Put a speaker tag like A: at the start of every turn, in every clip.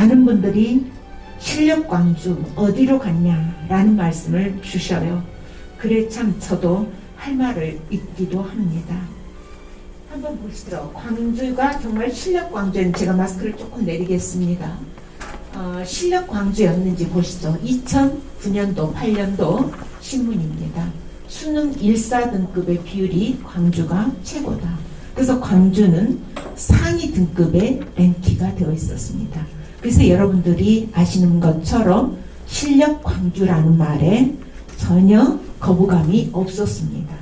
A: 많은 분들이 실력 광주 어디로 갔냐라는 말씀을 주셔요. 그래 참 저도 할 말을 잊기도 합니다. 한번 보시죠. 광주가 정말 실력 광주였는지, 제가 마스크를 조금 내리겠습니다. 실력 광주였는지 보시죠. 2009년도 8년도 신문입니다. 수능 1,4등급의 비율이 광주가 최고다. 그래서 광주는 상위 등급의 랭키가 되어 있었습니다. 그래서 여러분들이 아시는 것처럼 실력 광주라는 말에 전혀 거부감이 없었습니다.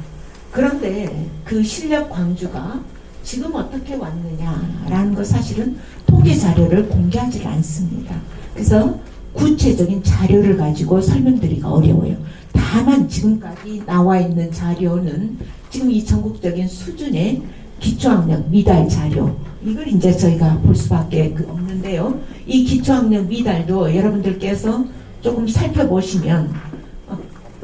A: 그런데 그 실력 광주가 지금 어떻게 왔느냐라는 것, 사실은 통계 자료를 공개하지 않습니다. 그래서 구체적인 자료를 가지고 설명드리기가 어려워요. 다만 지금까지 나와 있는 자료는 지금 이 전국적인 수준의 기초학력 미달 자료, 이걸 이제 저희가 볼 수밖에 없는데요. 이 기초학력 미달도 여러분들께서 조금 살펴보시면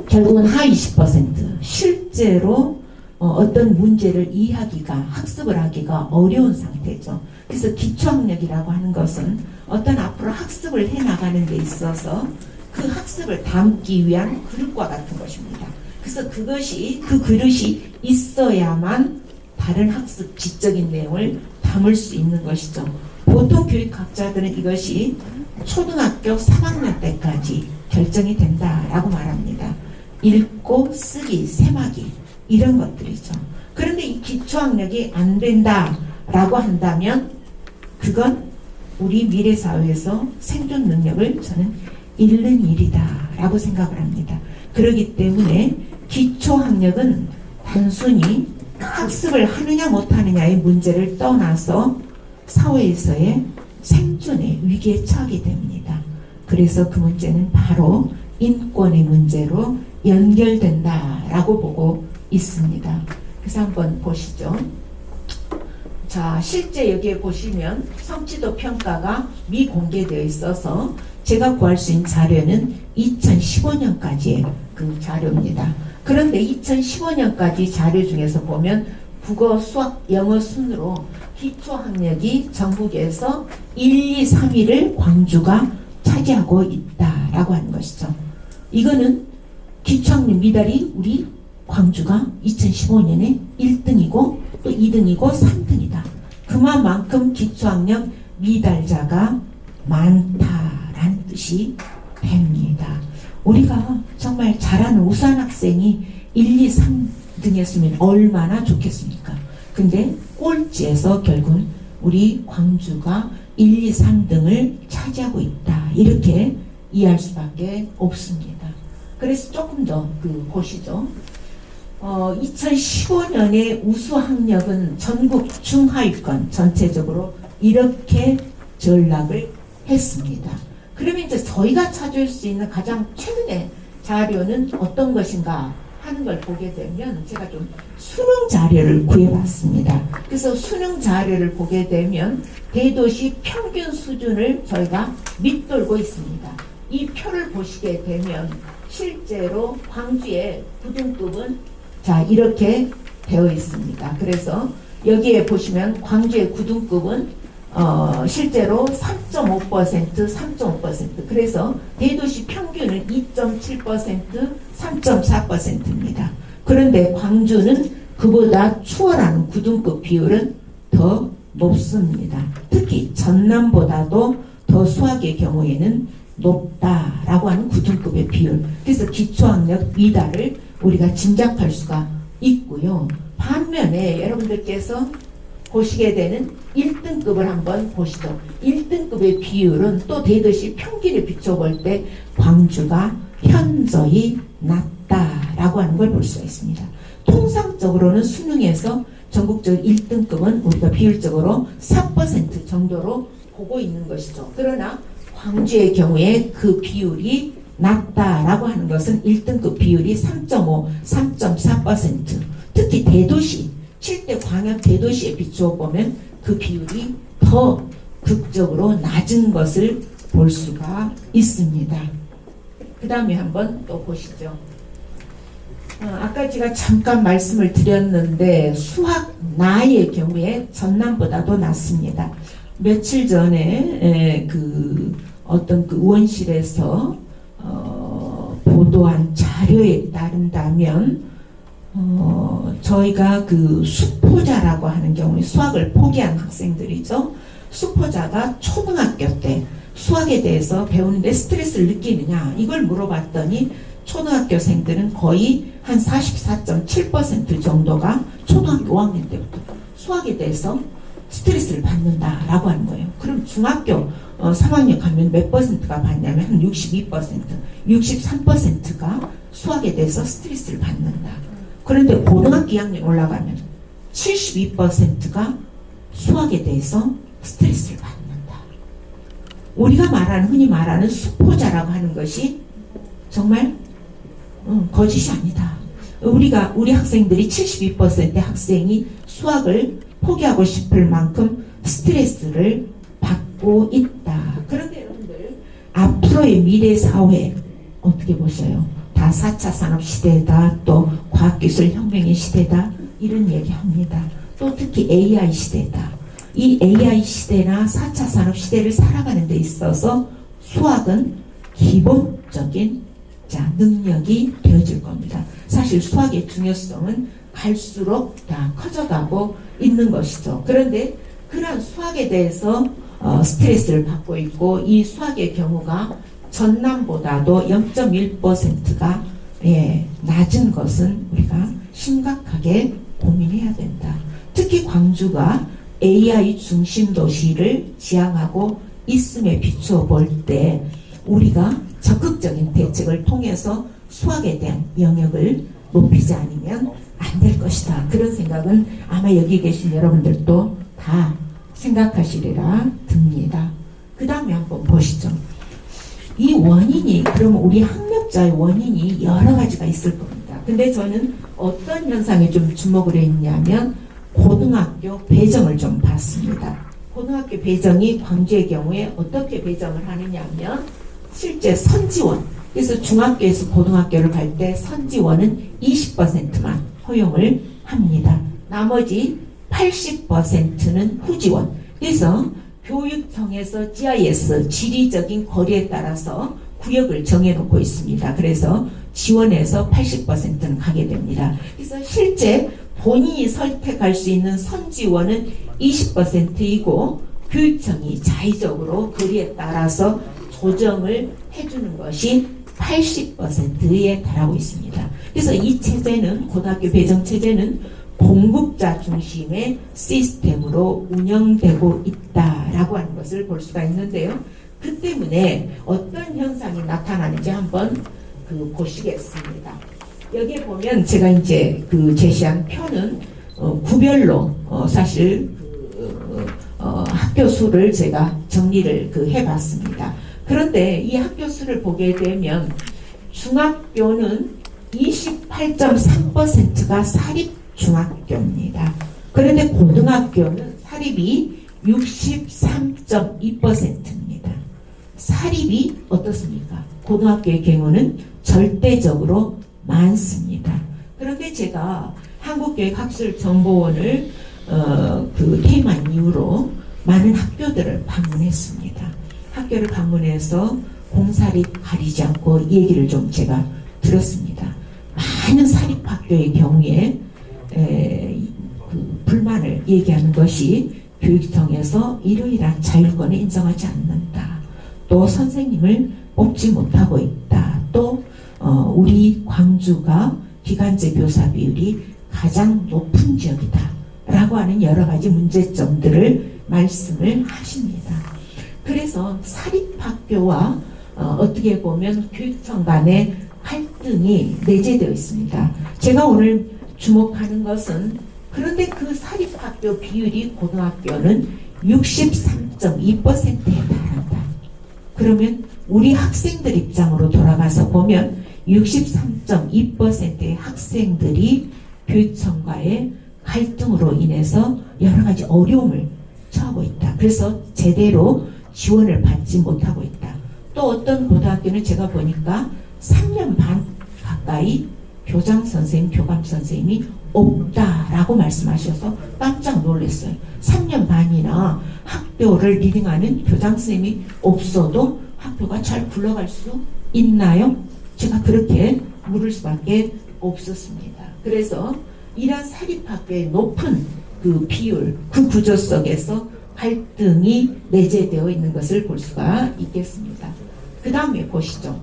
A: 결국은 하위 10%, 실제로 어떤 문제를 이해하기가, 학습을 하기가 어려운 상태죠. 그래서 기초학력이라고 하는 것은 어떤 앞으로 학습을 해나가는 데 있어서 그 학습을 담기 위한 그릇과 같은 것입니다. 그래서 그 그릇이 있어야만 다른 학습 지적인 내용을 담을 수 있는 것이죠. 보통 교육학자들은 이것이 초등학교 3학년 때까지 결정이 된다라고 말합니다. 읽고 쓰기, 세마기 이런 것들이죠. 그런데 이 기초학력이 안 된다라고 한다면 그건 우리 미래사회에서 생존 능력을 저는 잃는 일이다라고 생각을 합니다. 그렇기 때문에 기초학력은 단순히 학습을 하느냐 못하느냐의 문제를 떠나서 사회에서의 생존의 위기에 처하게 됩니다. 그래서 그 문제는 바로 인권의 문제로 연결된다라고 보고 있습니다. 그래서 한번 보시죠. 자, 실제 여기에 보시면 성취도 평가가 미공개되어 있어서 제가 구할 수 있는 자료는 2015년까지의 그 자료입니다. 그런데 2015년까지 자료 중에서 보면 국어, 수학, 영어 순으로 기초학력이 전국에서 1, 2, 3위를 광주가 차지하고 있다라고 하는 것이죠. 이거는 기초학력 미달이 우리 광주가 2015년에 1등이고 또 2등이고 3등이다. 그만큼 기초학력 미달자가 많다라는 뜻이 됩니다. 우리가 정말 잘하는 우수한 학생이 1, 2, 3등이었으면 얼마나 좋겠습니까? 근데 꼴찌에서 결국은 우리 광주가 1, 2, 3등을 차지하고 있다. 이렇게 이해할 수밖에 없습니다. 그래서 조금 더 보시죠. 2015년의 우수학력은 전국 중하위권 전체적으로 이렇게 전락을 했습니다. 그러면 이제 저희가 찾을 수 있는 가장 최근의 자료는 어떤 것인가 하는 걸 보게 되면, 제가 좀 수능 자료를 구해봤습니다. 그래서 수능 자료를 보게 되면 대도시 평균 수준을 저희가 밑돌고 있습니다. 이 표를 보시게 되면 실제로 광주의 9등급은 자 이렇게 되어 있습니다. 그래서 여기에 보시면 광주의 9등급은 실제로 3.5%, 3.5%, 그래서 대도시 평균은 2.7%, 3.4%입니다. 그런데 광주는 그보다 추월하는 9등급 비율은 더 높습니다. 특히 전남보다도 더 수학의 경우에는 높다라고 하는 9등급의 비율. 그래서 기초학력 미달을 우리가 짐작할 수가 있고요. 반면에 여러분들께서 보시게 되는 1등급을 한번 보시죠. 1등급의 비율은 또 대도시 평균에 비춰볼 때 광주가 현저히 낮다라고 하는 걸 볼 수가 있습니다. 통상적으로는 수능에서 전국적 1등급은 우리가 비율적으로 4% 정도로 보고 있는 것이죠. 그러나 광주의 경우에 그 비율이 낮다라고 하는 것은 1등급 비율이 3.5, 3.4%, 특히 대도시 7대 광역 대도시에 비추어 보면 그 비율이 더 극적으로 낮은 것을 볼 수가 있습니다. 그 다음에 한번 또 보시죠. 아까 제가 잠깐 말씀을 드렸는데 수학 나의 경우에 전남보다도 낮습니다. 며칠 전에 그 어떤 그 의원실에서 보도한 자료에 따른다면 저희가 그 수포자라고 하는 경우에 수학을 포기한 학생들이죠. 수포자가 초등학교 때 수학에 대해서 배우는데 스트레스를 느끼느냐 이걸 물어봤더니 초등학교생들은 거의 한 44.7% 정도가 초등학교 5학년 때부터 수학에 대해서 스트레스를 받는다라고 하는 거예요. 그럼 중학교 3학년 가면 몇 퍼센트가 받냐면 한 62%, 63%가 수학에 대해서 스트레스를 받는다. 그런데 고등학교 2학년 올라가면 72%가 수학에 대해서 스트레스를 받는다. 우리가 흔히 말하는 수포자라고 하는 것이 정말 거짓이 아니다. 우리 학생들이 72%의 학생이 수학을 포기하고 싶을 만큼 스트레스를 받고 있다. 그런데 여러분들 앞으로의 미래 사회 어떻게 보셔요? 다 4차 산업시대다, 또 과학기술 혁명의 시대다, 이런 얘기합니다. 또 특히 AI 시대다. 이 AI 시대나 4차 산업시대를 살아가는 데 있어서 수학은 기본적인 능력이 되어질 겁니다. 사실 수학의 중요성은 갈수록 다 커져가고 있는 것이죠. 그런데 그러한 수학에 대해서 스트레스를 받고 있고, 이 수학의 경우가 전남보다도 0.1%가 낮은 것은 우리가 심각하게 고민해야 된다. 특히 광주가 AI 중심 도시를 지향하고 있음에 비추어 볼 때 우리가 적극적인 대책을 통해서 수학에 대한 영역을 높이지 않으면 안 될 것이다. 그런 생각은 아마 여기 계신 여러분들도 다 생각하시리라 듭니다. 그 다음에 한번 보시죠. 이 원인이, 그러면 우리 학력자의 원인이 여러 가지가 있을 겁니다. 근데 저는 어떤 현상에 좀 주목을 했냐면 고등학교 배정을 좀 봤습니다. 고등학교 배정이 광주의 경우에 어떻게 배정을 하느냐 하면 실제 선지원, 그래서 중학교에서 고등학교를 갈 때 선지원은 20%만 허용을 합니다. 나머지 80%는 후지원. 그래서 교육청에서 GIS, 지리적인 거리에 따라서 구역을 정해놓고 있습니다. 그래서 지원해서 80%는 가게 됩니다. 그래서 실제 본인이 선택할 수 있는 선지원은 20%이고 교육청이 자의적으로 거리에 따라서 조정을 해주는 것이 80%에 달하고 있습니다. 그래서 이 체제는, 고등학교 배정 체제는 공급자 중심의 시스템으로 운영되고 있다라고 하는 것을 볼 수가 있는데요. 그 때문에 어떤 현상이 나타나는지 한번 보시겠습니다. 여기에 보면 제가 이제 제시한 표는 구별로 사실 학교 수를 제가 정리를 해봤습니다. 그런데 이 학교 수를 보게 되면 중학교는 28.3%가 사립 중학교입니다. 그런데 고등학교는 사립이 63.2%입니다. 사립이 어떻습니까? 고등학교의 경우는 절대적으로 많습니다. 그런데 제가 한국교육학술정보원을 퇴임한 이후로 많은 학교들을 방문했습니다. 학교를 방문해서 공사립 가리지 않고 얘기를 좀 제가 들었습니다. 많은 사립학교의 경우에 불만을 얘기하는 것이 교육청에서 이러이러한 자율권을 인정하지 않는다. 또 선생님을 뽑지 못하고 있다. 또 우리 광주가 기간제 교사 비율이 가장 높은 지역이다. 라고 하는 여러 가지 문제점들을 말씀을 하십니다. 그래서 사립학교와 어떻게 보면 교육청 간의 갈등이 내재되어 있습니다. 제가 오늘 주목하는 것은, 그런데 그 사립학교 비율이 고등학교는 63.2%에 달한다. 그러면 우리 학생들 입장으로 돌아가서 보면 63.2%의 학생들이 교육청과의 갈등으로 인해서 여러 가지 어려움을 처하고 있다. 그래서 제대로 지원을 받지 못하고 있다. 또 어떤 고등학교는 제가 보니까 3년 반 가까이 교장 선생님, 교감 선생님이 없다라고 말씀하셔서 깜짝 놀랐어요. 3년 반이나 학교를 리딩하는 교장 선생님이 없어도 학교가 잘 굴러갈 수 있나요? 제가 그렇게 물을 수밖에 없었습니다. 그래서 이러한 사립학교의 높은 그 비율, 그 구조 속에서 갈등이 내재되어 있는 것을 볼 수가 있겠습니다. 그 다음에 보시죠.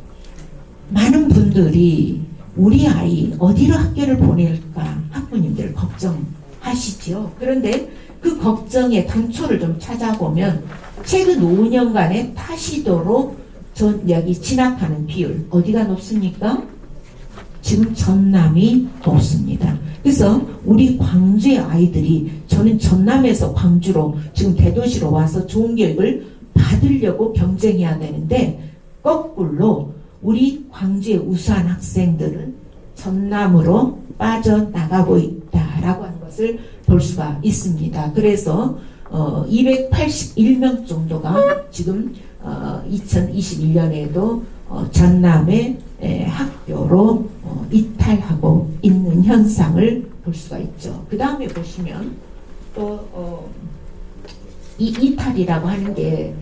A: 많은 분들이 우리 아이 어디로 학교를 보낼까 학부모님들 걱정하시지요. 그런데 그 걱정의 단초를 좀 찾아보면 최근 5년간의 타시도로 여기 진학하는 비율 어디가 높습니까? 지금 전남이 높습니다. 그래서 우리 광주의 아이들이 저는 전남에서 광주로 지금 대도시로 와서 좋은 교육을 받으려고 경쟁해야 되는데 거꾸로 우리 광주의 우수한 학생들은 전남으로 빠져나가고 있다라고 하는 것을 볼 수가 있습니다. 그래서 281명 정도가 지금 2021년에도 전남의 학교로 이탈하고 있는 현상을 볼 수가 있죠. 그 다음에 보시면 또 이 이탈이라고 하는 게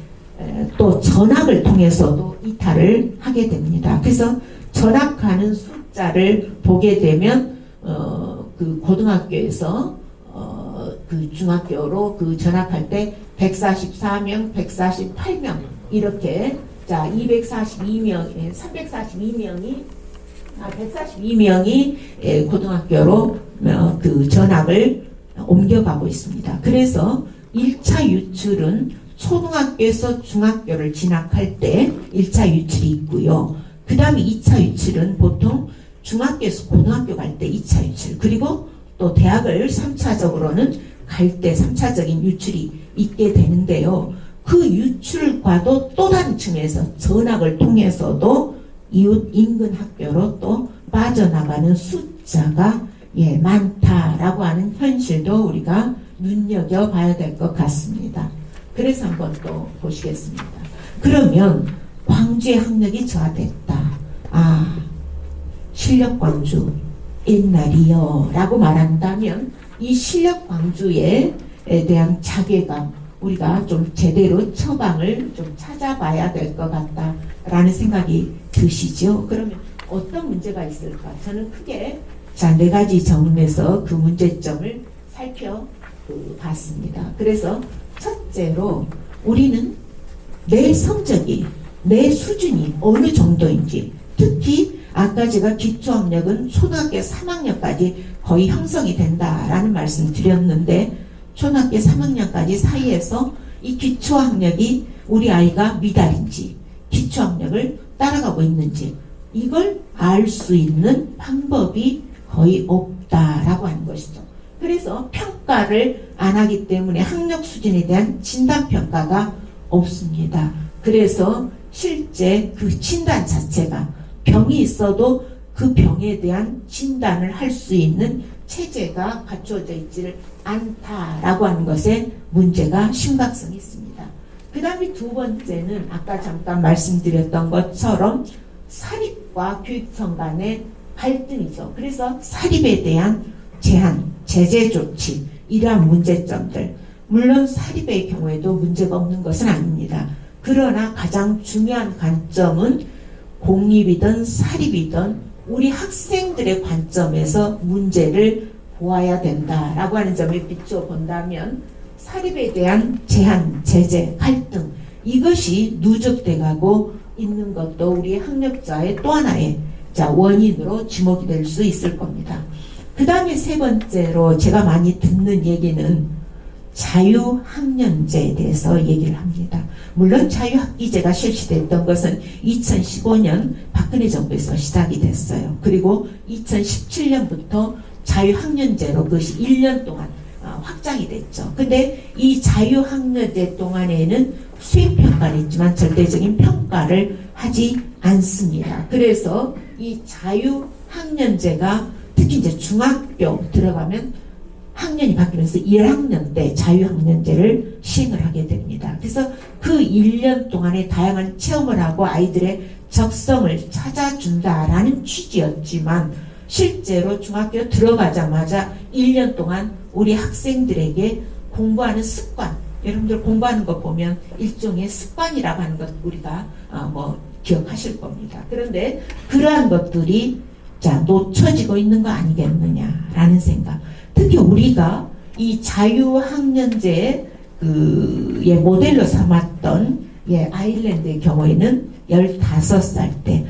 A: 또 전학을 통해서도 이탈을 하게 됩니다. 그래서 전학하는 숫자를 보게 되면 그 고등학교에서 그 중학교로 그 전학할 때 144명, 148명 이렇게 자 242명, 142명이 고등학교로 그 전학을 옮겨가고 있습니다. 그래서 1차 유출은 초등학교에서 중학교를 진학할 때 1차 유출이 있고요. 그 다음에 2차 유출은 보통 중학교에서 고등학교 갈 때 2차 유출, 그리고 또 대학을 3차적으로는 갈 때 3차적인 유출이 있게 되는데요. 그 유출과도 또 다른 측면에서 전학을 통해서도 이웃 인근 학교로 또 빠져나가는 숫자가 많다라고 하는 현실도 우리가 눈여겨봐야 될 것 같습니다. 그래서 한번 또 보시겠습니다. 그러면 광주의 학력이 저하됐다. 실력 광주 옛날이요 라고 말한다면 이 실력 광주에 대한 자괴감 우리가 좀 제대로 처방을 좀 찾아봐야 될 것 같다라는 생각이 드시죠. 그러면 어떤 문제가 있을까? 저는 크게 네 가지 점에서 그 문제점을 살펴봤습니다. 그래서 첫째로 우리는 내 성적이 내 수준이 어느 정도인지, 특히 아까 제가 기초학력은 초등학교 3학년까지 거의 형성이 된다라는 말씀 드렸는데 초등학교 3학년까지 사이에서 이 기초학력이 우리 아이가 미달인지 기초학력을 따라가고 있는지 이걸 알 수 있는 방법이 거의 없다라고 하는 것이죠. 그래서 평가를 안 하기 때문에 학력 수준에 대한 진단평가가 없습니다. 그래서 실제 그 진단 자체가 병이 있어도 그 병에 대한 진단을 할 수 있는 체제가 갖추어져 있지를 않다라고 하는 것에 문제가 심각성이 있습니다. 그 다음에 두 번째는 아까 잠깐 말씀드렸던 것처럼 사립과 교육청 간의 갈등이죠. 그래서 사립에 대한 제한, 제재 조치 이러한 문제점들, 물론 사립의 경우에도 문제가 없는 것은 아닙니다. 그러나 가장 중요한 관점은 공립이든 사립이든 우리 학생들의 관점에서 문제를 보아야 된다라고 하는 점에 비추어 본다면 사립에 대한 제한, 제재, 갈등 이것이 누적돼 가고 있는 것도 우리 학력자의 또 하나의 원인으로 지목이 될 수 있을 겁니다. 그 다음에 세 번째로 제가 많이 듣는 얘기는 자유학년제에 대해서 얘기를 합니다. 물론 자유학기제가 실시됐던 것은 2015년 박근혜 정부에서 시작이 됐어요. 그리고 2017년부터 자유학년제로 그것이 1년 동안 확장이 됐죠. 근데 이 자유학년제 동안에는 수행평가는 있지만 절대적인 평가를 하지 않습니다. 그래서 이 자유학년제가 특히 이제 중학교 들어가면 학년이 바뀌면서 1학년 때 자유학년제를 시행을 하게 됩니다. 그래서 그 1년 동안에 다양한 체험을 하고 아이들의 적성을 찾아준다라는 취지였지만 실제로 중학교 들어가자마자 1년 동안 우리 학생들에게 공부하는 습관, 여러분들 공부하는 것 보면 일종의 습관이라고 하는 것 우리가 기억하실 겁니다. 그런데 그러한 것들이 놓쳐지고 있는 거 아니겠느냐라는 생각. 특히 우리가 이 자유학년제의 모델로 삼았던 아일랜드의 경우에는 15살 때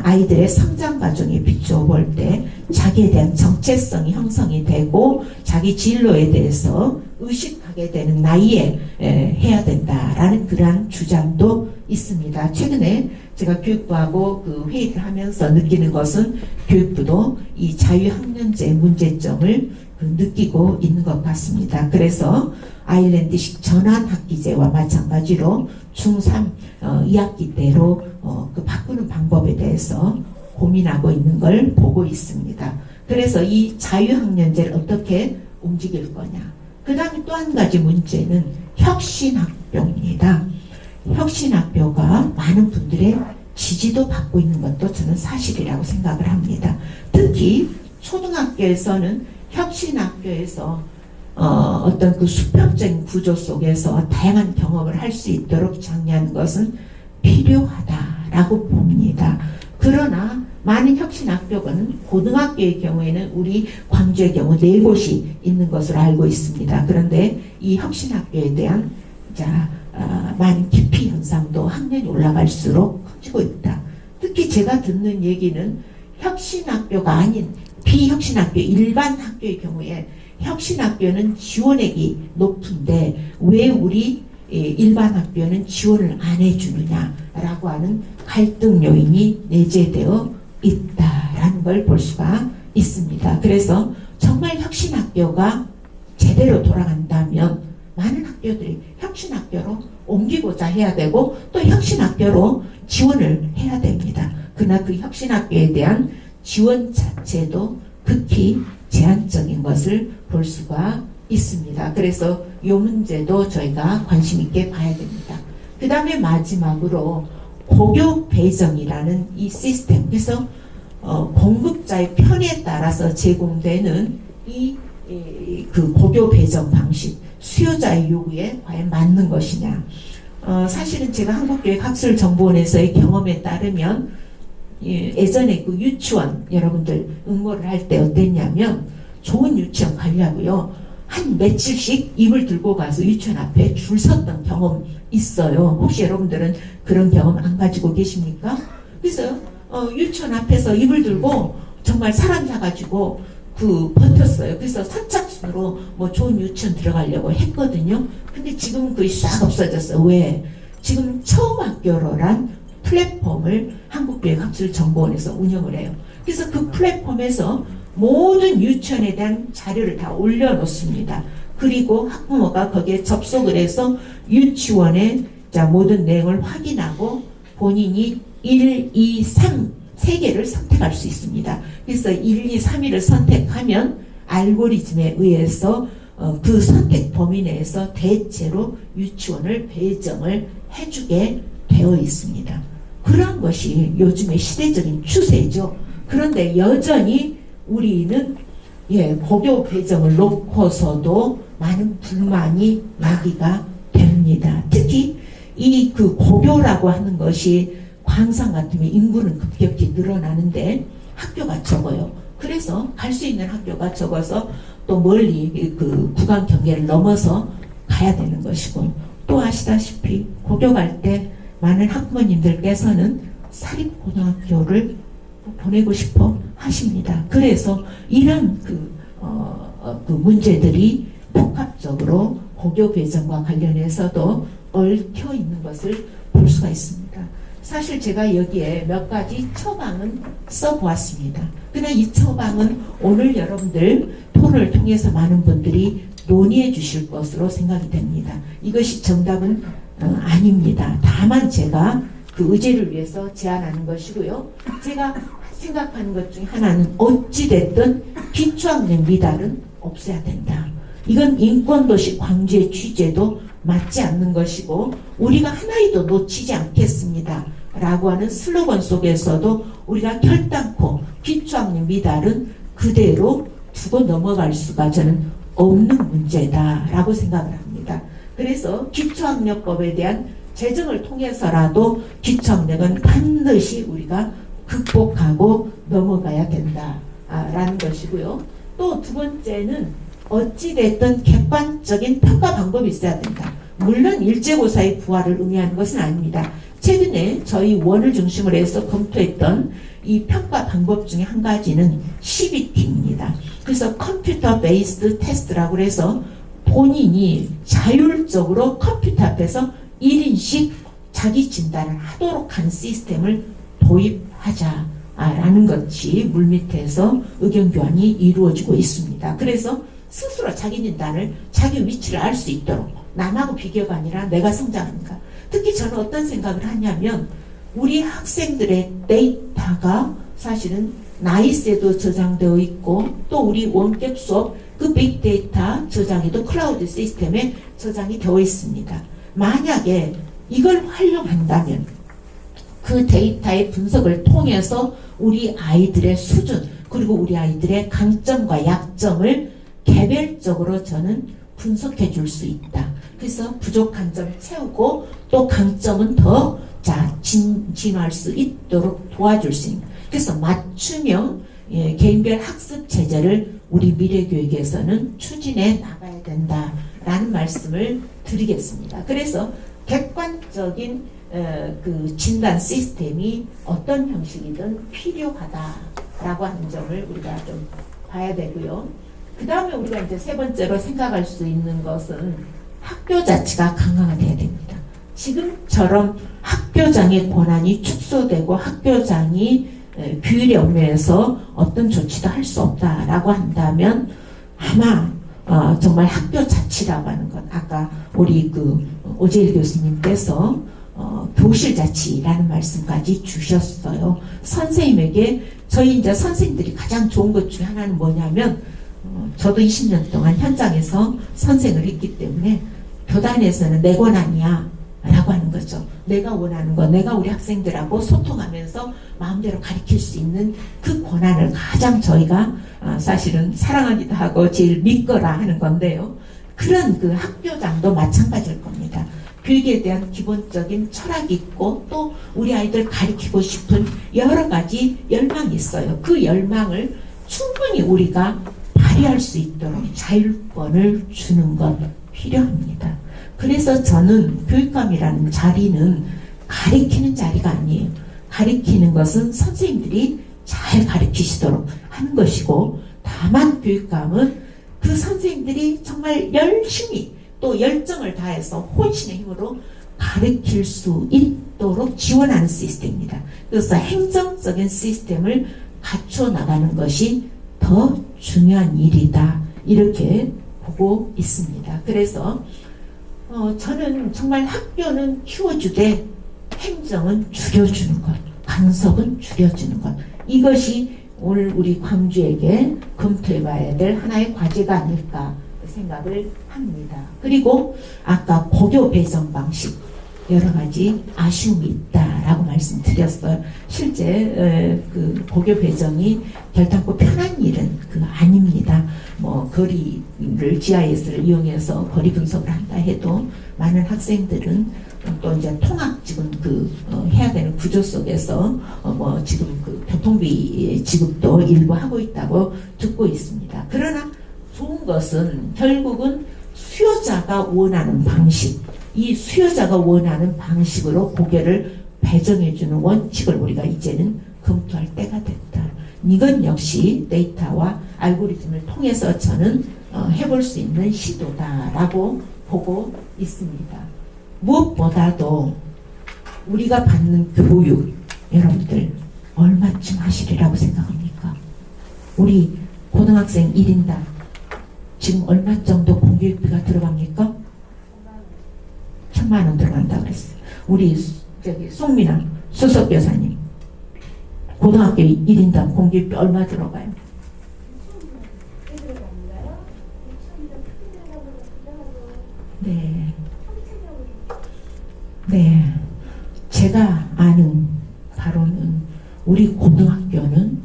A: 아이들의 성장 과정에 비추어 볼 때 자기에 대한 정체성이 형성이 되고 자기 진로에 대해서 의식하게 되는 나이에 해야 된다라는 그러한 주장도 있습니다. 최근에 제가 교육부하고 회의를 하면서 느끼는 것은 교육부도 이 자유학년제 문제점을 느끼고 있는 것 같습니다. 그래서 아일랜드식 전환학기제와 마찬가지로 중3 2학기 때로 바꾸는 방법에 대해서 고민하고 있는 걸 보고 있습니다. 그래서 이 자유학년제를 어떻게 움직일 거냐. 그 다음에 또 한 가지 문제는 혁신학교입니다. 혁신학교가 많은 분들의 지지도 받고 있는 것도 저는 사실이라고 생각을 합니다. 특히 초등학교에서는 혁신학교에서 어떤 수평적인 구조 속에서 다양한 경험을 할 수 있도록 장려하는 것은 필요하다라고 봅니다. 그러나 많은 혁신학교는 고등학교의 경우에는 우리 광주의 경우 4곳이 있는 것으로 알고 있습니다. 그런데 이 혁신학교에 대한 많은 기피 현상도 학년이 올라갈수록 커지고 있다. 특히 제가 듣는 얘기는 혁신학교가 아닌 비혁신학교, 일반 학교의 경우에 혁신학교는 지원액이 높은데 왜 우리 일반 학교는 지원을 안 해주느냐라고 하는 갈등 요인이 내재되어 있다라는 걸 볼 수가 있습니다. 그래서 정말 혁신학교가 제대로 돌아간다면 많은 학교들이 혁신학교로 옮기고자 해야 되고 또 혁신학교로 지원을 해야 됩니다. 그러나 그 혁신학교에 대한 지원 자체도 극히 제한적인 것을 볼 수가 있습니다. 그래서 이 문제도 저희가 관심 있게 봐야 됩니다. 그 다음에 마지막으로 고교 배정이라는 이 시스템. 그래서 공급자의 편에 따라서 제공되는 그 고교 배정 방식, 수요자의 요구에 과연 맞는 것이냐. 사실은 제가 한국교육학술정보원에서의 경험에 따르면 예전에 그 유치원 여러분들 응모를 할 때 어땠냐면 좋은 유치원 가려고요. 한 며칠씩 입을 들고 가서 유치원 앞에 줄 섰던 경험 있어요. 혹시 여러분들은 그런 경험 안 가지고 계십니까? 그래서 유치원 앞에서 입을 들고 정말 사람 사가지고 버텼어요. 그래서 선착순으로 좋은 유치원 들어가려고 했거든요. 근데 지금은 거의 싹 없어졌어요. 왜? 지금 처음 학교로란 플랫폼을 한국교육학술정보원에서 운영을 해요. 그래서 그 플랫폼에서 모든 유치원에 대한 자료를 다 올려놓습니다. 그리고 학부모가 거기에 접속을 해서 유치원의 모든 내용을 확인하고 본인이 1, 2, 3 3개를 선택할 수 있습니다. 그래서 1, 2, 3위를 선택하면 알고리즘에 의해서 그 선택 범위 내에서 대체로 유치원을 배정을 해주게 되어 있습니다. 그런 것이 요즘의 시대적인 추세죠. 그런데 여전히 우리는 고교 배정을 놓고서도 많은 불만이 야기가 됩니다. 특히 이 고교라고 하는 것이 광산 같으면 인구는 급격히 늘어나는데 학교가 적어요. 그래서 갈 수 있는 학교가 적어서 또 멀리 그 구간 경계를 넘어서 가야 되는 것이고, 또 아시다시피 고교 갈 때 많은 학부모님들께서는 사립고등학교를 보내고 싶어 하십니다. 그래서 이런 그 문제들이 복합적으로 고교 배정과 관련해서도 얽혀 있는 것을 볼 수가 있습니다. 사실 제가 여기에 몇 가지 처방은 써보았습니다. 그러나 이 처방은 오늘 여러분들 토론을 통해서 많은 분들이 논의해 주실 것으로 생각이 됩니다. 이것이 정답은 아닙니다. 다만 제가 그 의제를 위해서 제안하는 것이고요. 제가 생각하는 것 중에 하나는 어찌됐든 기초학년 미달은 없애야 된다. 이건 인권도시 광주의 취재도 맞지 않는 것이고 우리가 하나도 놓치지 않겠습니다. 라고 하는 슬로건 속에서도 우리가 결단코 기초학년 미달은 그대로 두고 넘어갈 수가 저는 없는 문제다라고 생각을 합니다. 그래서 기초학력법에 대한 제정을 통해서라도 기초학력은 반드시 우리가 극복하고 넘어가야 된다라는 것이고요. 또 두 번째는 어찌됐든 객관적인 평가 방법이 있어야 된다. 물론 일제고사의 부활을 의미하는 것은 아닙니다. 최근에 저희 원을 중심으로 해서 검토했던 이 평가 방법 중에 한 가지는 CBT입니다. 그래서 컴퓨터 베이스드 테스트라고 해서 본인이 자율적으로 컴퓨터 앞에서 1인씩 자기 진단을 하도록 하는 시스템을 도입하자라는 것이 물밑에서 의견 교환이 이루어지고 있습니다. 그래서 스스로 자기 진단을 자기 위치를 알 수 있도록 남하고 비교가 아니라 내가 성장하니까. 특히 저는 어떤 생각을 하냐면 우리 학생들의 데이터가 사실은 나이스에도 저장되어 있고 또 우리 원격 수업 그 빅데이터 저장에도 클라우드 시스템에 저장이 되어 있습니다. 만약에 이걸 활용한다면 그 데이터의 분석을 통해서 우리 아이들의 수준 그리고 우리 아이들의 강점과 약점을 개별적으로 저는 분석해 줄 수 있다. 그래서 부족한 점 채우고 또 강점은 더 진화할 수 있도록 도와줄 수 있는. 그래서 맞춤형 개인별 학습 체제를 우리 미래교육에서는 추진해 나가야 된다라는 말씀을 드리겠습니다. 그래서 객관적인 그 진단 시스템이 어떤 형식이든 필요하다라고 하는 점을 우리가 좀 봐야 되고요. 그 다음에 우리가 이제 세 번째로 생각할 수 있는 것은 학교 자체가 강화돼야 됩니다. 지금처럼 학교장의 권한이 축소되고 학교장이 규율의 업무에서 어떤 조치도 할 수 없다라고 한다면 아마 정말 학교 자치라고 하는 것 아까 우리 그 오재일 교수님께서 교실 자치라는 말씀까지 주셨어요. 선생님에게 저희 이제 선생님들이 가장 좋은 것 중에 하나는 뭐냐면 저도 20년 동안 현장에서 선생을 했기 때문에 교단에서는 내 권한이야 라고 하는 거죠. 내가 원하는 거, 내가 우리 학생들하고 소통하면서 마음대로 가르칠 수 있는 그 권한을 가장 저희가 사실은 사랑하기도 하고 제일 믿거라 하는 건데요. 그런 그 학교장도 마찬가지일 겁니다. 교육에 대한 기본적인 철학이 있고 또 우리 아이들 가르치고 싶은 여러 가지 열망이 있어요. 그 열망을 충분히 우리가 발휘할 수 있도록 자율권을 주는 것 필요합니다. 그래서 저는 교육감이라는 자리는 가르치는 자리가 아니에요. 가르치는 것은 선생님들이 잘 가르치시도록 하는 것이고 다만 교육감은 그 선생님들이 정말 열심히 또 열정을 다해서 혼신의 힘으로 가르칠 수 있도록 지원하는 시스템입니다. 그래서 행정적인 시스템을 갖춰 나가는 것이 더 중요한 일이다. 이렇게 보고 있습니다. 그래서 저는 정말 학교는 키워주되 행정은 줄여주는 것, 간섭은 줄여주는 것. 이것이 오늘 우리 광주에게 검토해봐야 될 하나의 과제가 아닐까 생각을 합니다. 그리고 아까 고교 배정 방식 여러 가지 아쉬움이 있다라고 말씀드렸어요. 실제 그 고교 배정이 결단코 편한 일은 아닙니다. 뭐 거리를 GIS를 이용해서 거리 분석을 한다 해도 많은 학생들은 또 이제 통학 지금 해야 되는 구조 속에서 뭐 지금 교통비 지급도 일부 하고 있다고 듣고 있습니다. 그러나 좋은 것은 결국은 수요자가 원하는 방식, 이 수요자가 원하는 방식으로 고교를 배정해주는 원칙을 우리가 이제는 검토할 때가 됐다. 이건 역시 데이터와 알고리즘을 통해서 저는 해볼 수 있는 시도다라고 보고 있습니다. 무엇보다도 우리가 받는 교육, 여러분들 얼마쯤 하시리라고 생각합니까? 우리 고등학생 1인당 지금 얼마 정도 공교육비가 들어갑니까? 1,000만 원 들어간다고 그랬어요. 우리 송민아 수석교사님 고등학교 1인당 공교육비 얼마 들어가요? 네. 네. 제가 아는 바로는 우리 고등학교는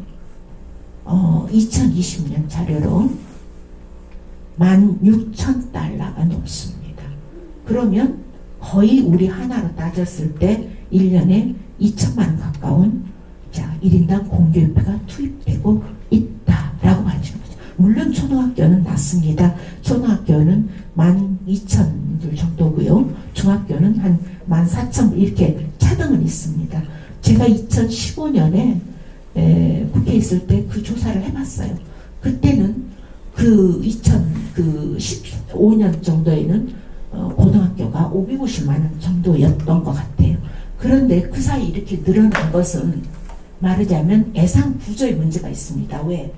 A: 2020년 자료로 16,000달러가 넘습니다. 그러면 거의 우리 하나로 따졌을 때 1년에 2천만 원 가까운 1인당 공교육비가 투입되고 있다라고 봐주는 거죠. 물론 초등학교는 낮습니다. 초등학교는 12,000불 정도고요. 중학교는 한 14,000불 이렇게 차등은 있습니다. 제가 2015년에 국회에 있을 때 그 조사를 해봤어요. 그때는 그 2015년 정도에는 고등학교가 550만 원 정도였던 것 같아요. 그런데 그 사이 이렇게 늘어난 것은 말하자면 예산 구조의 문제가 있습니다. 왜?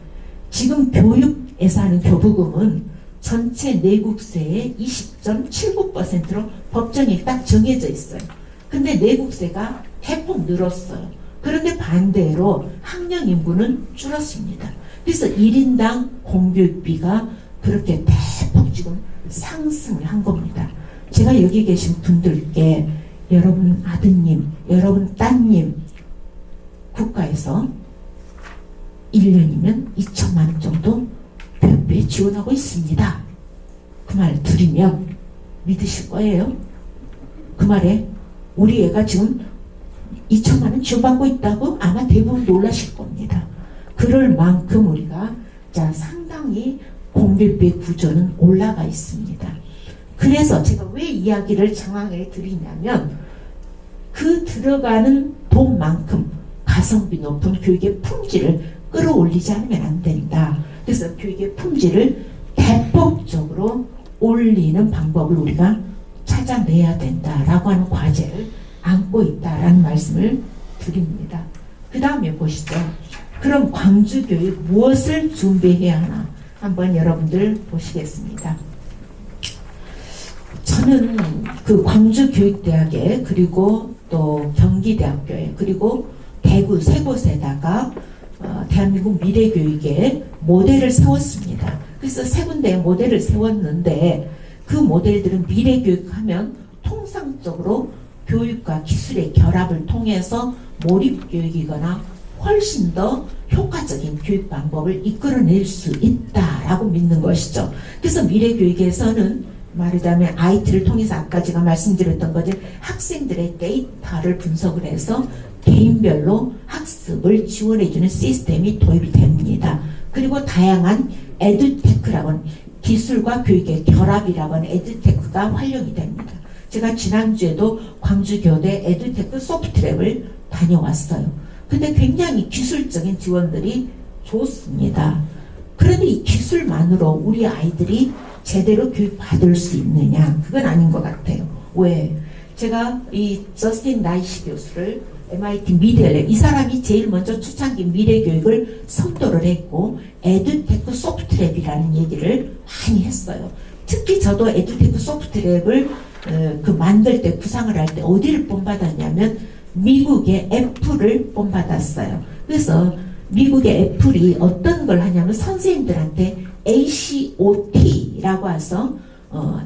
A: 지금 교육 예산은 교부금은 전체 내국세의 20.79%로 법정에 딱 정해져 있어요. 근데 내국세가 대폭 늘었어요. 그런데 반대로 학령 인구는 줄었습니다. 그래서 1인당 공교육비가 그렇게 대폭 지금 상승을 한 겁니다. 제가 여기 계신 분들께 여러분 아드님, 여러분 따님 국가에서 1년이면 2천만 원 정도 교육비에 지원하고 있습니다. 그 말 들으면 믿으실 거예요? 그 말에 우리 애가 지금 2천만 원 지원받고 있다고 아마 대부분 놀라실 겁니다. 그럴 만큼 우리가 상당히 공교육비 구조는 올라가 있습니다. 그래서 제가 왜 이야기를 장황하게 드리냐면 그 들어가는 돈만큼 가성비 높은 교육의 품질을 끌어올리지 않으면 안 된다. 그래서 교육의 품질을 대폭적으로 올리는 방법을 우리가 찾아내야 된다라고 하는 과제를 안고 있다라는 말씀을 드립니다. 그 다음에 보시죠. 그럼 광주교육 무엇을 준비해야 하나 한번 여러분들 보시겠습니다. 저는 그 광주교육대학에 그리고 또 경기대학교에 그리고 대구 세 곳에다가 대한민국 미래교육의 모델을 세웠습니다. 그래서 세 군데의 모델을 세웠는데 그 모델들은 미래교육하면 통상적으로 교육과 기술의 결합을 통해서 몰입교육이거나 훨씬 더 효과적인 교육 방법을 이끌어낼 수 있다라고 믿는 것이죠. 그래서 미래교육에서는 말하자면 IT를 통해서 아까 제가 말씀드렸던 거죠. 학생들의 데이터를 분석을 해서 개인별로 학습을 지원해주는 시스템이 도입이 됩니다. 그리고 다양한 에듀테크라고 하는 기술과 교육의 결합이라고 하는 에듀테크가 활용이 됩니다. 제가 지난주에도 광주교대 에듀테크 소프트랩을 다녀왔어요. 근데 굉장히 기술적인 지원들이 좋습니다. 그런데 이 기술만으로 우리 아이들이 제대로 교육받을 수 있느냐? 그건 아닌 것 같아요. 왜? 제가 이 저스틴 나이시 교수를 MIT 미래랩, 이 사람이 제일 먼저 초창기 미래교육을 선도를 했고 에듀테크 소프트랩이라는 얘기를 많이 했어요. 특히 저도 에듀테크 소프트랩을 만들 때 구상을 할 때 어디를 본받았냐면 미국의 애플을 본받았어요. 그래서 미국의 애플이 어떤 걸 하냐면 선생님들한테 ACOT라고 해서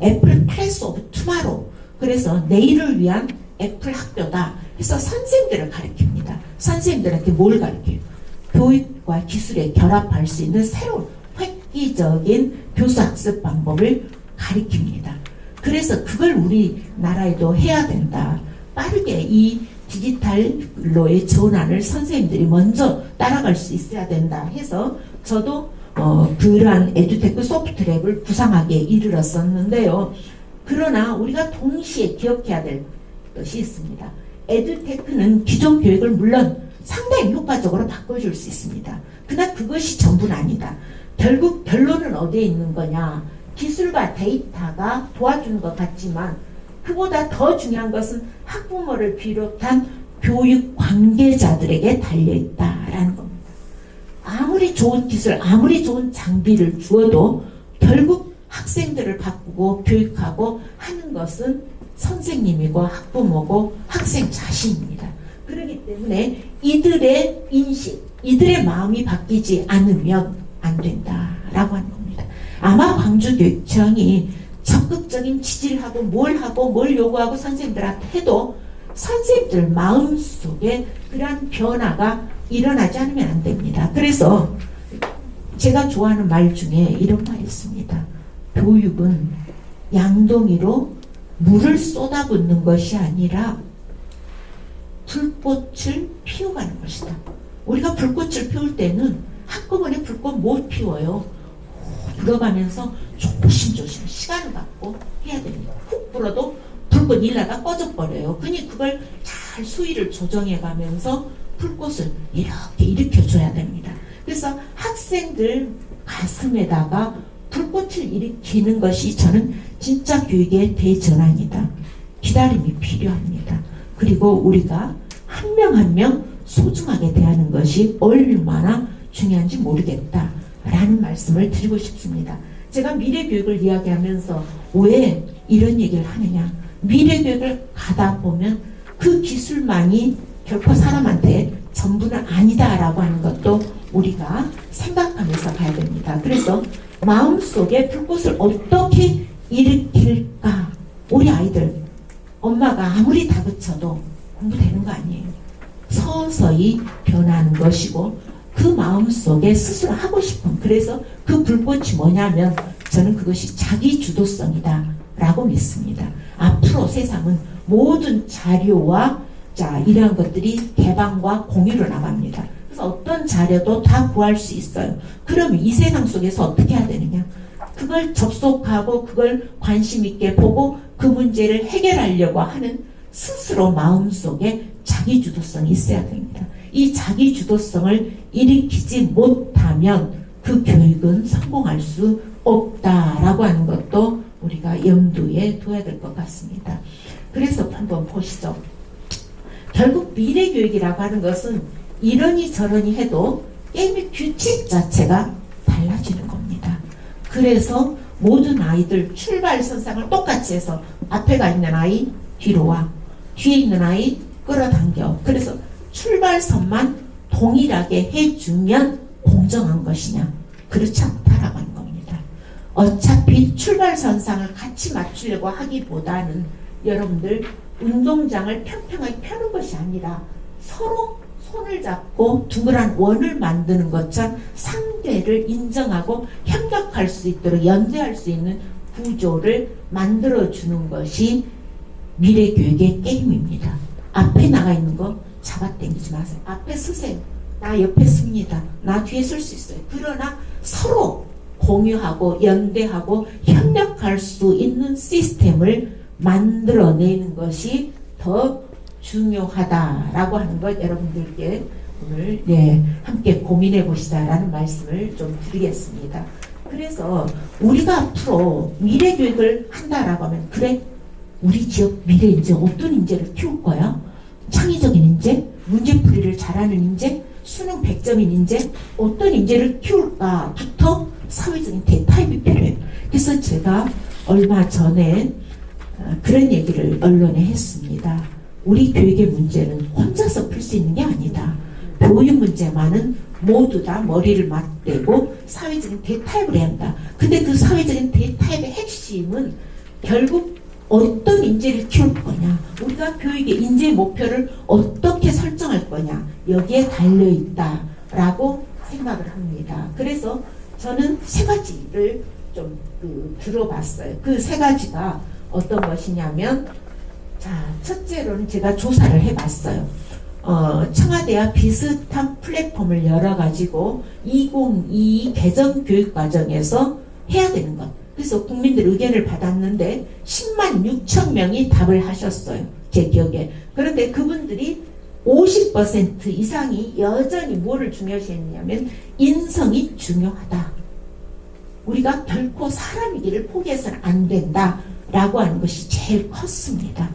A: 애플 클래스 오브 투마로우, 그래서 내일을 위한 애플 학교다 해서 선생님들을 가르칩니다. 선생님들한테 뭘 가르쳐요? 교육과 기술에 결합할 수 있는 새로운 획기적인 교수학습 방법을 가르칩니다. 그래서 그걸 우리나라에도 해야 된다. 빠르게 이 디지털로의 전환을 선생님들이 먼저 따라갈 수 있어야 된다 해서 저도 그러한 에듀테크 소프트랩을 구상하기에 이르렀었는데요. 그러나 우리가 동시에 기억해야 될 것이 있습니다. 에듀테크는 기존 교육을 물론 상당히 효과적으로 바꿔줄 수 있습니다. 그러나 그것이 전부는 아니다. 결국 결론은 어디에 있는 거냐? 기술과 데이터가 도와주는 것 같지만 그보다 더 중요한 것은 학부모를 비롯한 교육 관계자들에게 달려있다라는 겁니다. 아무리 좋은 기술, 아무리 좋은 장비를 주어도 결국 학생들을 바꾸고 교육하고 하는 것은 선생님이고 학부모고 학생 자신입니다. 그렇기 때문에 이들의 인식, 이들의 마음이 바뀌지 않으면 안 된다라고 하는 겁니다. 아마 광주교육청이 적극적인 지지를 하고 뭘 요구하고 선생님들한테 해도 선생님들 마음속에 그러한 변화가 일어나지 않으면 안 됩니다. 그래서 제가 좋아하는 말 중에 이런 말이 있습니다. 교육은 양동이로 물을 쏟아붓는 것이 아니라 불꽃을 피워가는 것이다. 우리가 불꽃을 피울 때는 한꺼번에 불꽃 못 피워요. 불어가면서 조심조심 시간을 갖고 해야 됩니다. 훅 불어도 불꽃 일하다 꺼져버려요. 그니 그걸 잘 수위를 조정해가면서 불꽃을 이렇게 일으켜줘야 됩니다. 그래서 학생들 가슴에다가 불꽃을 일으키는 것이 저는 진짜 교육의 대전환이다. 기다림이 필요합니다. 그리고 우리가 한 명 한 명 소중하게 대하는 것이 얼마나 중요한지 모르겠다 라는 말씀을 드리고 싶습니다. 제가 미래교육을 이야기하면서 왜 이런 얘기를 하느냐, 미래교육을 가다 보면 그 기술만이 결코 사람한테 전부는 아니다라고 하는 것도 우리가 생각하면서 가야 됩니다. 그래서 마음속에 불꽃을 어떻게 일으킬까? 우리 아이들 엄마가 아무리 다그쳐도 공부되는 거 아니에요. 서서히 변하는 것이고 그 마음속에 스스로 하고 싶은, 그래서 그 불꽃이 뭐냐면 저는 그것이 자기 주도성이다 라고 믿습니다. 앞으로 세상은 모든 자료와 이러한 것들이 개방과 공유로 나갑니다. 그래서 어떤 자료도 다 구할 수 있어요. 그러면 이 세상 속에서 어떻게 해야 되느냐, 그걸 접속하고 그걸 관심 있게 보고 그 문제를 해결하려고 하는 스스로 마음속에 자기 주도성이 있어야 됩니다. 이 자기 주도성을 일으키지 못하면 그 교육은 성공할 수 없다라고 하는 것도 우리가 염두에 둬야 될 것 같습니다. 그래서 한번 보시죠. 결국 미래교육이라고 하는 것은 이러니 저러니 해도 게임의 규칙 자체가 달라지는 겁니다. 그래서 모든 아이들 출발선상을 똑같이 해서 앞에 가 있는 아이 뒤로 와, 뒤에 있는 아이 끌어당겨. 그래서 출발선만 동일하게 해주면 공정한 것이냐, 그렇지 않다라고 하는 겁니다. 어차피 출발선상을 같이 맞추려고 하기보다는 여러분들 운동장을 평평하게 펴는 것이 아니라 서로 손을 잡고 둥그란 원을 만드는 것처럼 상대를 인정하고 협력할 수 있도록 연대할 수 있는 구조를 만들어주는 것이 미래교육의 게임입니다. 앞에 나가 있는 거 잡아당기지 마세요. 앞에 서세요. 나 옆에 씁니다. 나 뒤에 쓸 수 있어요. 그러나 서로 공유하고 연대하고 협력할 수 있는 시스템을 만들어내는 것이 더 중요하다라고 하는 것 여러분들께 오늘 함께 고민해 보시자라는 말씀을 좀 드리겠습니다. 그래서 우리가 앞으로 미래교육을 한다라고 하면, 그래 우리 지역 미래 인재 어떤 인재를 키울 거야? 창의적인 인재, 문제풀이를 잘하는 인재, 수능 100점인 인재, 어떤 인재를 키울까부터 사회적인 대타입이 필요해요. 그래서 제가 얼마 전에 그런 얘기를 언론에 했습니다. 우리 교육의 문제는 혼자서 풀 수 있는 게 아니다. 교육 문제만은 모두 다 머리를 맞대고 사회적인 대타협을 해야 한다. 근데 그 사회적인 대타협의 핵심은 결국 어떤 인재를 키울 거냐, 우리가 교육의 인재 목표를 어떻게 설정할 거냐, 여기에 달려있다라고 생각을 합니다. 그래서 저는 세 가지를 좀 들어봤어요. 그 세 가지가 어떤 것이냐면, 첫째로는 제가 조사를 해봤어요. 청와대와 비슷한 플랫폼을 열어가지고 2022 개정 교육과정에서 해야 되는 것. 그래서 국민들 의견을 받았는데 10만 6천 명이 답을 하셨어요. 제 기억에. 그런데 그분들이 50% 이상이 여전히 뭐를 중요시했냐면 인성이 중요하다. 우리가 결코 사람이기를 포기해서는 안 된다 라고 하는 것이 제일 컸습니다.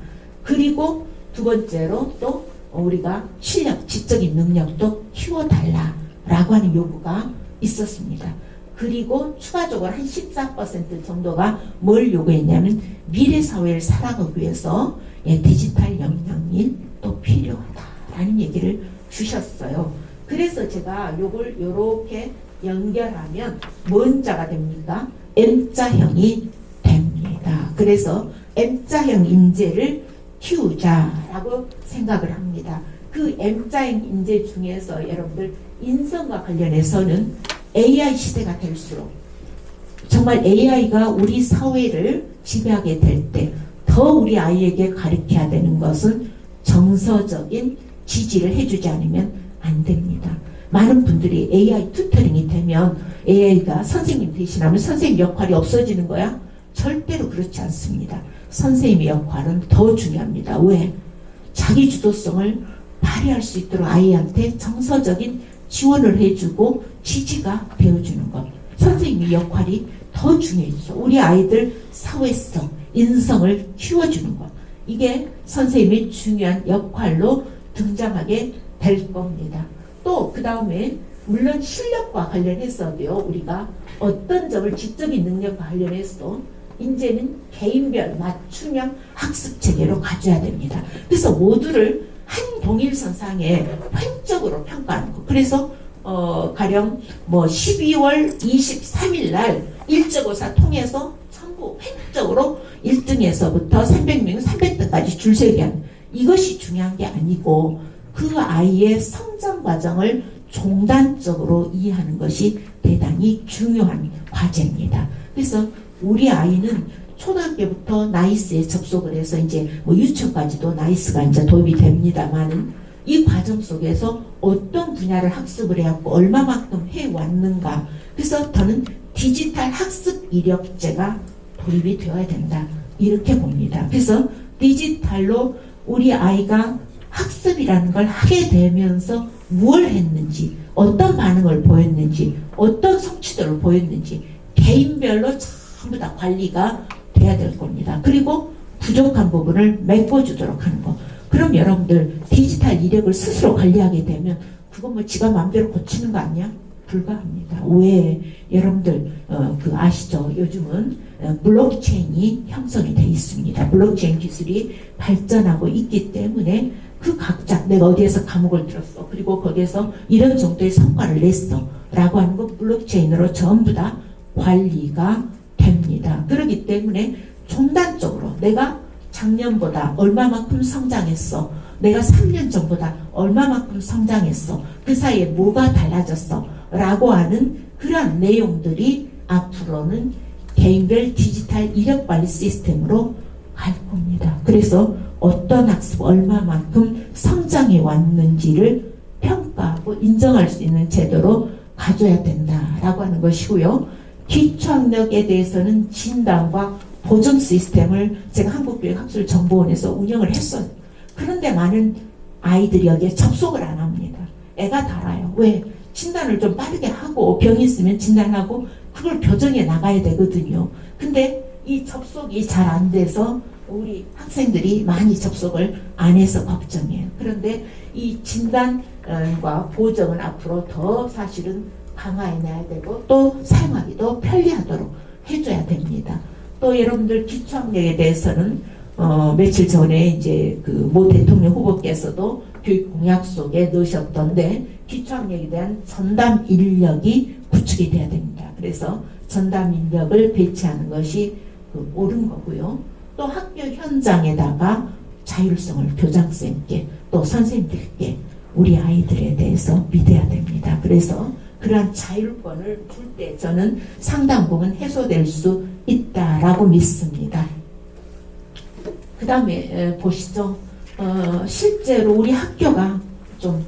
A: 그리고 두 번째로 또 우리가 실력, 지적인 능력도 키워달라 라고 하는 요구가 있었습니다. 그리고 추가적으로 한 14% 정도가 뭘 요구했냐면 미래 사회를 살아가기 위해서 디지털 역량이 또 필요하다라는 얘기를 주셨어요. 그래서 제가 요걸 요렇게 연결하면 뭔 자가 됩니까? M자형이 됩니다. 그래서 M자형 인재를 키우자라고 생각을 합니다. 그 M자형 인재 중에서 여러분들 인성과 관련해서는 AI 시대가 될수록 정말 AI가 우리 사회를 지배하게 될 때 더 우리 아이에게 가르쳐야 되는 것은 정서적인 지지를 해주지 않으면 안 됩니다. 많은 분들이 AI 튜터링이 되면 AI가 선생님 대신하면 선생님 역할이 없어지는 거야? 절대로 그렇지 않습니다. 선생님의 역할은 더 중요합니다. 왜? 자기 주도성을 발휘할 수 있도록 아이한테 정서적인 지원을 해주고 지지가 되어주는 것. 선생님의 역할이 더 중요해져. 우리 아이들 사회성, 인성을 키워주는 것. 이게 선생님의 중요한 역할로 등장하게 될 겁니다. 또 그 다음에 물론 실력과 관련해서도요. 우리가 어떤 점을 지적인 능력과 관련해서 이제는 개인별 맞춤형 학습 체계로 가져야 됩니다. 그래서 모두를 한 동일선상에 획적으로 평가하는 거. 그래서 가령 12월 23일 날 일적고사 통해서 전부 획적으로 1등에서부터 300명, 300등까지 줄 세게 하는, 이것이 중요한 게 아니고 그 아이의 성장 과정을 종단적으로 이해하는 것이 대단히 중요한 과제입니다. 그래서 우리 아이는 초등학교부터 나이스에 접속을 해서 이제 유치원까지도 나이스가 이제 도입이 됩니다만은 이 과정 속에서 어떤 분야를 학습을 해왔고 얼마만큼 해왔는가. 그래서 저는 디지털 학습 이력제가 도입이 되어야 된다. 이렇게 봅니다. 그래서 디지털로 우리 아이가 학습이라는 걸 하게 되면서 무엇을 했는지, 어떤 반응을 보였는지, 어떤 성취도를 보였는지 개인별로 전부 다 관리가 돼야 될 겁니다. 그리고 부족한 부분을 메꿔주도록 하는 거. 그럼 여러분들 디지털 이력을 스스로 관리하게 되면 그건 뭐 지가 마음대로 고치는 거 아니야? 불가합니다. 왜? 여러분들 아시죠? 요즘은 블록체인이 형성이 돼 있습니다. 블록체인 기술이 발전하고 있기 때문에 그 각자 내가 어디에서 과목을 들었어. 그리고 거기에서 이런 정도의 성과를 냈어. 라고 하는 거 블록체인으로 전부 다 관리가 됩니다. 그렇기 때문에 종단적으로 내가 작년보다 얼마만큼 성장했어. 내가 3년 전보다 얼마만큼 성장했어. 그 사이에 뭐가 달라졌어. 라고 하는 그런 내용들이 앞으로는 개인별 디지털 이력관리 시스템으로 갈 겁니다. 그래서 어떤 학습 얼마만큼 성장해 왔는지를 평가하고 인정할 수 있는 제도로 가져야 된다라고 하는 것이고요. 기초학력에 대해서는 진단과 보정 시스템을 제가 한국교육학술정보원에서 운영을 했어요. 그런데 많은 아이들이 여기에 접속을 안 합니다. 애가 달아요. 왜? 진단을 좀 빠르게 하고 병이 있으면 진단하고 그걸 교정해 나가야 되거든요. 근데 이 접속이 잘 안 돼서 우리 학생들이 많이 접속을 안 해서 걱정이에요. 그런데 이 진단과 보정은 앞으로 더 사실은 강화해내야 되고 또 사용하기도 편리하도록 해줘야 됩니다. 또 여러분들 기초학력에 대해서는 며칠 전에 이제 그 모 대통령 후보께서도 교육 공약 속에 넣으셨던데 기초학력에 대한 전담 인력이 구축이 돼야 됩니다. 그래서 전담 인력을 배치하는 것이 옳은 거고요. 또 학교 현장에다가 자율성을 교장선생님께 또 선생님들께 우리 아이들에 대해서 믿어야 됩니다. 그래서 그러한 자율권을 줄 때 저는 상당 부분 해소될 수 있다라고 믿습니다. 그 다음에 보시죠. 실제로 우리 학교가 좀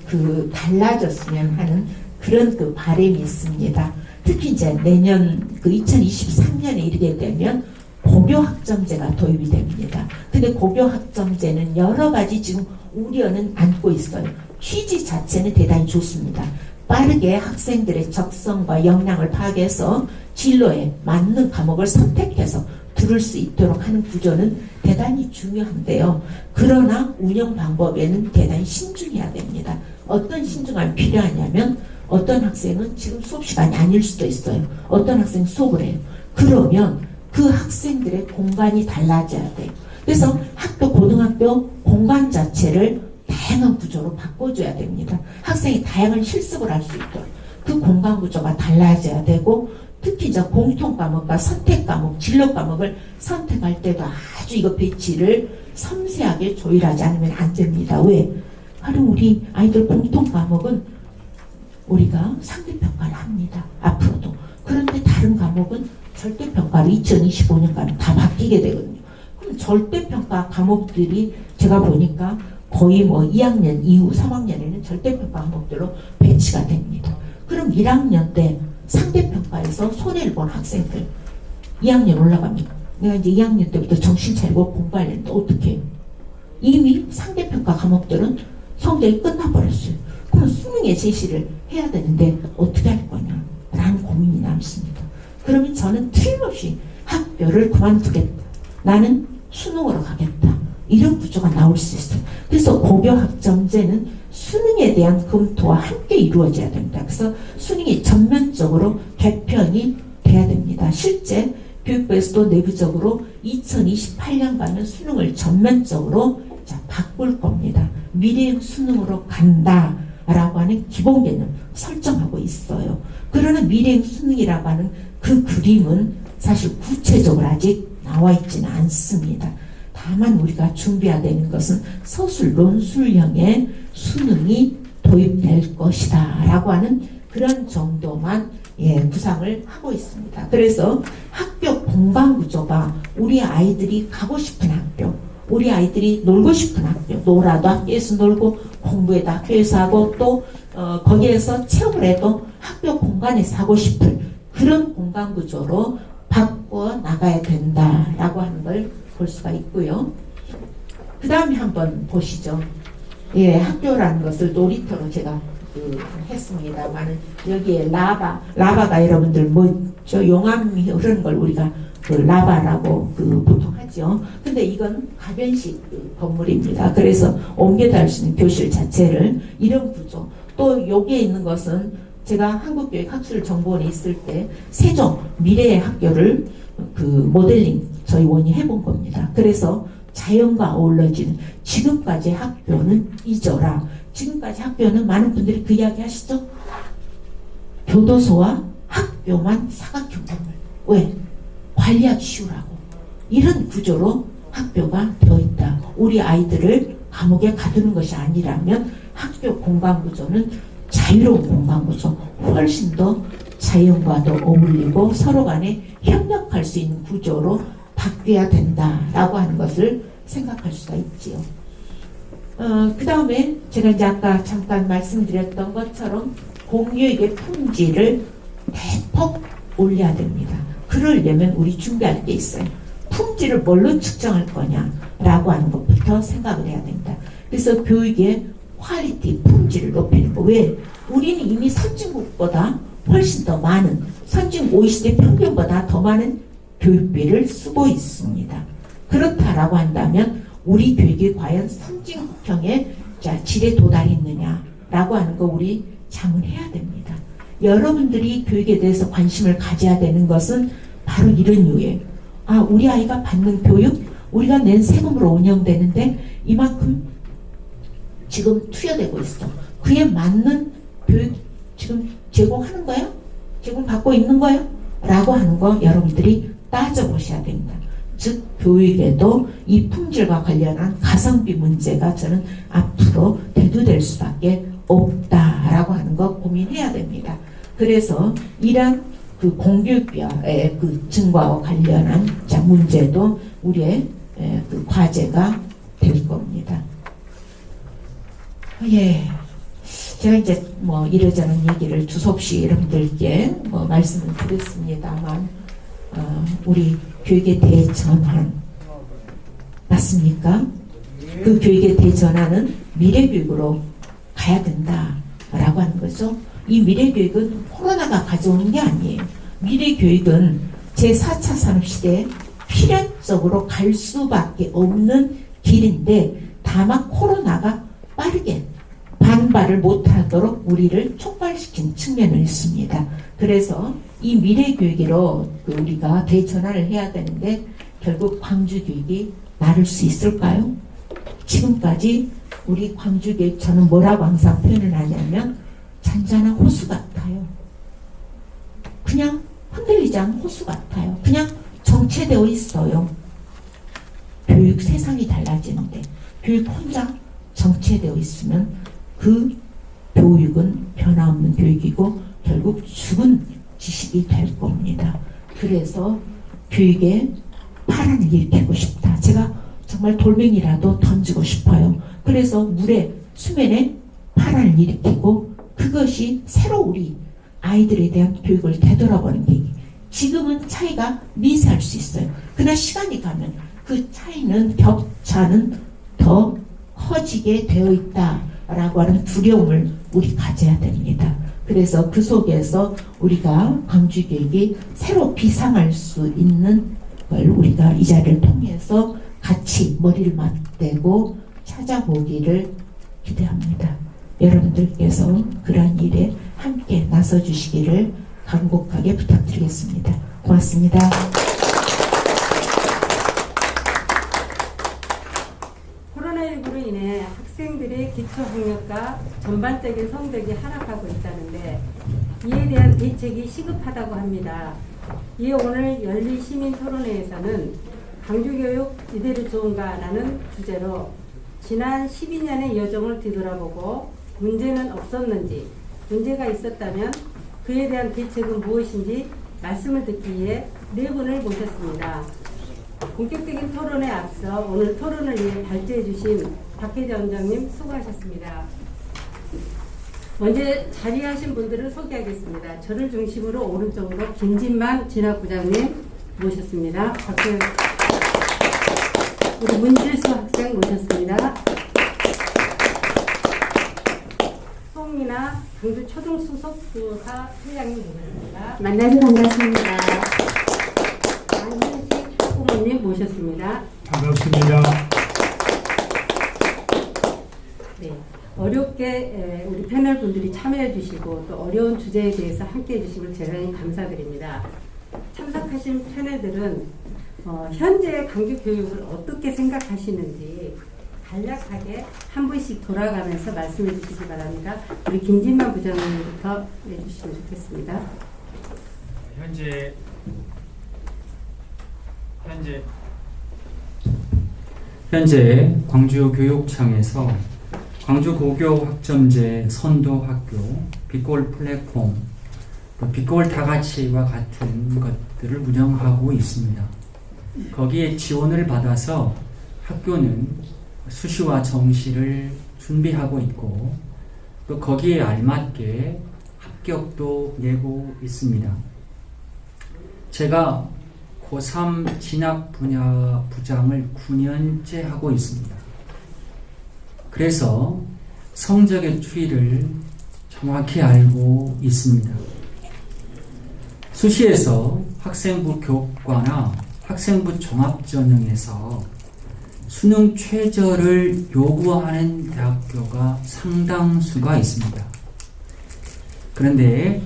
A: 달라졌으면 하는 그런 바람이 있습니다. 특히 이제 내년 2023년에 이르게 되면 고교학점제가 도입이 됩니다. 근데 고교학점제는 여러 가지 지금 우려는 안고 있어요. 취지 자체는 대단히 좋습니다. 빠르게 학생들의 적성과 역량을 파악해서 진로에 맞는 과목을 선택해서 들을 수 있도록 하는 구조는 대단히 중요한데요. 그러나 운영 방법에는 대단히 신중해야 됩니다. 어떤 신중함이 필요하냐면 어떤 학생은 지금 수업 시간이 아닐 수도 있어요. 어떤 학생은 수업을 해요. 그러면 그 학생들의 공간이 달라져야 돼요. 그래서 학교, 고등학교 공간 자체를 다양한 구조로 바꿔줘야 됩니다. 학생이 다양한 실습을 할 수 있도록 그 공간 구조가 달라져야 되고 특히 이제 공통 과목과 선택 과목, 진로 과목을 선택할 때도 아주 이거 배치를 섬세하게 조율하지 않으면 안 됩니다. 왜? 바로 우리 아이들 공통 과목은 우리가 상대평가를 합니다. 앞으로도. 그런데 다른 과목은 절대평가로 2025년까지 다 바뀌게 되거든요. 그럼 절대평가 과목들이 제가 보니까 거의 뭐 2학년 이후 3학년에는 절대평가 과목들로 배치가 됩니다. 그럼 1학년 때 상대평가에서 손해를 본 학생들 2학년 올라갑니다. 내가 이제 2학년 때부터 정신 차리고 공부하려는데 어떻게 해요? 이미 상대평가 과목들은 성적이 끝나버렸어요. 그럼 수능에 제시를 해야 되는데 어떻게 할 거냐 라는 고민이 남습니다. 그러면 저는 틀림없이 학교를 그만두겠다. 나는 수능으로 가겠다. 이런 구조가 나올 수 있어요. 그래서 고교학점제는 수능에 대한 검토와 함께 이루어져야 됩니다. 그래서 수능이 전면적으로 개편이 돼야 됩니다. 실제 교육부에서도 내부적으로 2028년 가면 수능을 전면적으로 바꿀 겁니다. 미래형 수능으로 간다라고 하는 기본 개념 설정하고 있어요. 그러나 미래형 수능이라고 하는 그 그림은 사실 구체적으로 아직 나와 있지는 않습니다. 다만 우리가 준비해야 되는 것은 서술 논술형의 수능이 도입될 것이다 라고 하는 그런 정도만 구상을 하고 있습니다. 그래서 학교 공간 구조가 우리 아이들이 가고 싶은 학교, 우리 아이들이 놀고 싶은 학교, 놀아도 학교에서 놀고 공부해도 학교에서 하고 또 거기에서 체험을 해도 학교 공간에서 하고 싶은 그런 공간 구조로 바꿔 나가야 된다라고 하는 걸 볼 수가 있고요. 그 다음에 한번 보시죠. 학교라는 것을 놀이터로 제가 했습니다만 여기에 라바가 여러분들 뭐저 용암이 흐르는 걸 우리가 그 라바라고 보통 하죠. 근데 이건 가변식 건물입니다. 그래서 옮겨다닐 수 있는 교실 자체를 이런 구조. 또 여기에 있는 것은 제가 한국교육학술정보원에 있을 때 세종 미래의 학교를 모델링 저희 원이 해본 겁니다. 그래서 자연과 어우러지는 지금까지 학교는 잊어라. 지금까지 학교는 많은 분들이 그 이야기 하시죠? 교도소와 학교만 사각형 건물. 왜? 관리하기 쉬우라고. 이런 구조로 학교가 되어 있다. 우리 아이들을 감옥에 가두는 것이 아니라면 학교 공간 구조는 자유로운 공간 구조, 훨씬 더 자연과도 어울리고 서로 간에 협력할 수 있는 구조로 바뀌어야 된다라고 하는 것을 생각할 수가 있지요. 그 다음에 제가 이제 아까 잠깐 말씀드렸던 것처럼 공교육의 품질을 대폭 올려야 됩니다. 그러려면 우리 준비할 게 있어요. 품질을 뭘로 측정할 거냐라고 하는 것부터 생각을 해야 됩니다. 그래서 교육의 퀄리티, 품질을 높이는 거. 왜? 우리는 이미 선진국보다 훨씬 더 많은, 선진국 OECD 평균보다 더 많은 교육비를 쓰고 있습니다. 그렇다라고 한다면 우리 교육이 과연 선진국형의 질에 도달했느냐라고 하는 거 우리 자문해야 됩니다. 여러분들이 교육에 대해서 관심을 가져야 되는 것은 바로 이런 이유예요. 우리 아이가 받는 교육, 우리가 낸 세금으로 운영되는데 이만큼 지금 투여되고 있어. 그에 맞는 교육 지금 제공하는 거예요? 제공받고 있는 거예요? 라고 하는 거 여러분들이 따져보셔야 됩니다. 즉 교육에도 이 품질과 관련한 가성비 문제가 저는 앞으로 대두될 수밖에 없다라고 하는 거 고민해야 됩니다. 그래서 이러한 공교육비의 증가와 관련한 문제도 우리의 과제가 될 겁니다. 제가 이제 이러저런 얘기를 두섭시 여러분들께 말씀을 드렸습니다만 우리 교육의 대전환 맞습니까? 그 교육의 대전환은 미래교육으로 가야 된다라고 하는 거죠. 이 미래교육은 코로나가 가져오는 게 아니에요. 미래교육은 제4차 산업시대에 필연적으로 갈 수밖에 없는 길인데 다만 코로나가 빠르게 반발을 못하도록 우리를 촉발시킨 측면이 있습니다. 그래서 이 미래교육으로 우리가 대전환을 해야 되는데 결국 광주교육이 나를 수 있을까요? 지금까지 우리 광주교육 저는 뭐라고 항상 표현을 하냐면 잔잔한 호수 같아요. 그냥 흔들리지 않은 호수 같아요. 그냥 정체되어 있어요. 교육 세상이 달라지는데 교육 혼자 정체되어 있으면 그 교육은 변화없는 교육이고 결국 죽은 지식이 될 겁니다. 그래서 교육에 파란을 일으키고 싶다. 제가 정말 돌멩이라도 던지고 싶어요. 그래서 물에 수면에 파란을 일으키고 그것이 새로 우리 아이들에 대한 교육을 되돌아보는 계기. 지금은 차이가 미세할 수 있어요. 그러나 시간이 가면 그 차이는 격차는 더 커지게 되어 있다라고 하는 두려움을 우리 가져야 됩니다. 그래서 그 속에서 우리가 광주교육이 새로 비상할 수 있는 걸 우리가 이 자리를 통해서 같이 머리를 맞대고 찾아보기를 기대합니다. 여러분들께서 그러한 일에 함께 나서주시기를 간곡하게 부탁드리겠습니다. 고맙습니다.
B: 코로나19로 인해 학생들의 기초학력과 전반적인 성적이 하락하고 있다는데 이에 대한 대책이 시급하다고 합니다. 이에 오늘 열린 시민토론회에서는 광주교육 이대로 좋은가라는 주제로 지난 12년의 여정을 뒤돌아보고 문제는 없었는지, 문제가 있었다면 그에 대한 대책은 무엇인지 말씀을 듣기 위해 네 분을 모셨습니다. 본격적인 토론에 앞서 오늘 토론을 위해 발제해 주신 박혜자 원장님 수고하셨습니다. 먼저 자리하신 분들을 소개하겠습니다. 저를 중심으로 오른쪽으로 김진만 진학부장님 모셨습니다. 우리 문질수 학생 모셨습니다. 송민아 광주 초등수석부사 회장님 모셨습니다.
C: 만나서 반갑습니다.
B: 안현식 학부모님 모셨습니다.
D: 반갑습니다.
B: 네, 어렵게 우리 패널 분들이 참여해 주시고 또 어려운 주제에 대해서 함께 해 주심을 대단히 감사드립니다. 참석하신 패널들은 현재 광주 교육을 어떻게 생각하시는지 간략하게 한 분씩 돌아가면서 말씀해 주시기 바랍니다. 우리 김진만 부장님부터 해주시면 좋겠습니다.
E: 현재 광주교육청에서 광주고교 학점제 선도학교, 빛골 플랫폼, 빛골 다같이와 같은 것들을 운영하고 있습니다. 거기에 지원을 받아서 학교는 수시와 정시를 준비하고 있고 또 거기에 알맞게 합격도 내고 있습니다. 제가 고3 진학 분야 부장을 9년째 하고 있습니다. 그래서 성적의 추이를 정확히 알고 있습니다. 수시에서 학생부 교과나 학생부 종합전형에서 수능 최저를 요구하는 대학교가 상당수가 있습니다. 그런데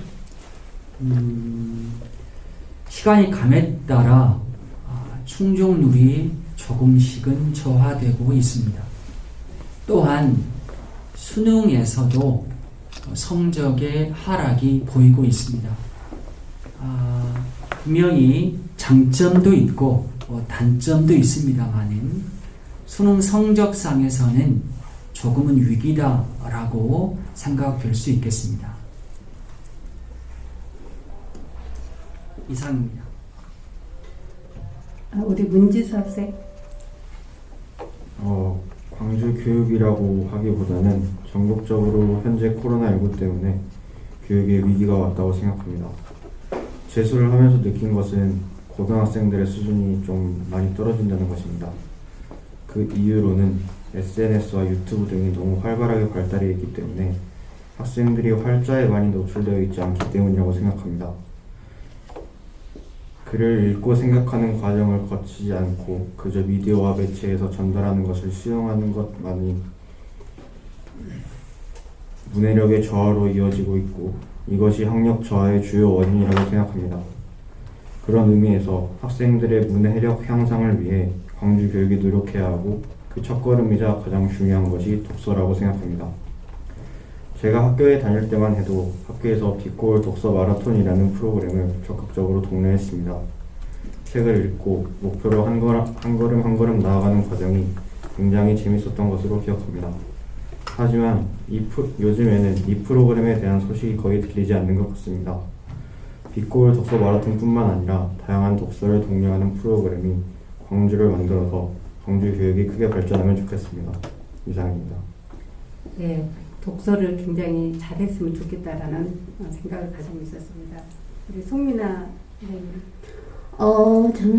E: 시간이 감에 따라 충족률이 조금씩은 저하되고 있습니다. 또한 수능에서도 성적의 하락이 보이고 있습니다. 분명히 장점도 있고 단점도 있습니다만은 수능 성적상에서는 조금은 위기다라고 생각될 수 있겠습니다. 이상입니다.
B: 우리 문지수 학생.
F: 광주 교육이라고 하기보다는 전국적으로 현재 코로나19 때문에 교육에 위기가 왔다고 생각합니다. 재수를 하면서 느낀 것은 고등학생들의 수준이 좀 많이 떨어진다는 것입니다. 그 이유로는 SNS와 유튜브 등이 너무 활발하게 발달해 있기 때문에 학생들이 활자에 많이 노출되어 있지 않기 때문이라고 생각합니다. 글을 읽고 생각하는 과정을 거치지 않고 그저 미디어와 매체에서 전달하는 것을 수용하는 것만이 문해력의 저하로 이어지고 있고 이것이 학력 저하의 주요 원인이라고 생각합니다. 그런 의미에서 학생들의 문해력 향상을 위해 광주 교육이 노력해야 하고 그 첫걸음이자 가장 중요한 것이 독서라고 생각합니다. 제가 학교에 다닐 때만 해도 학교에서 빛골 독서 마라톤이라는 프로그램을 적극적으로 독려했습니다. 책을 읽고 목표로 한 걸음 한 걸음 나아가는 과정이 굉장히 재밌었던 것으로 기억합니다. 하지만 요즘에는 이 프로그램에 대한 소식이 거의 들리지 않는 것 같습니다. 빛골 독서 마라톤뿐만 아니라 다양한 독서를 독려하는 프로그램이 광주를 만들어서 광주 교육이 크게 발전하면 좋겠습니다. 이상입니다.
B: 네, 독서를 굉장히 잘했으면 좋겠다라는 생각을 가지고 있었습니다. 우리 송민아 선생님.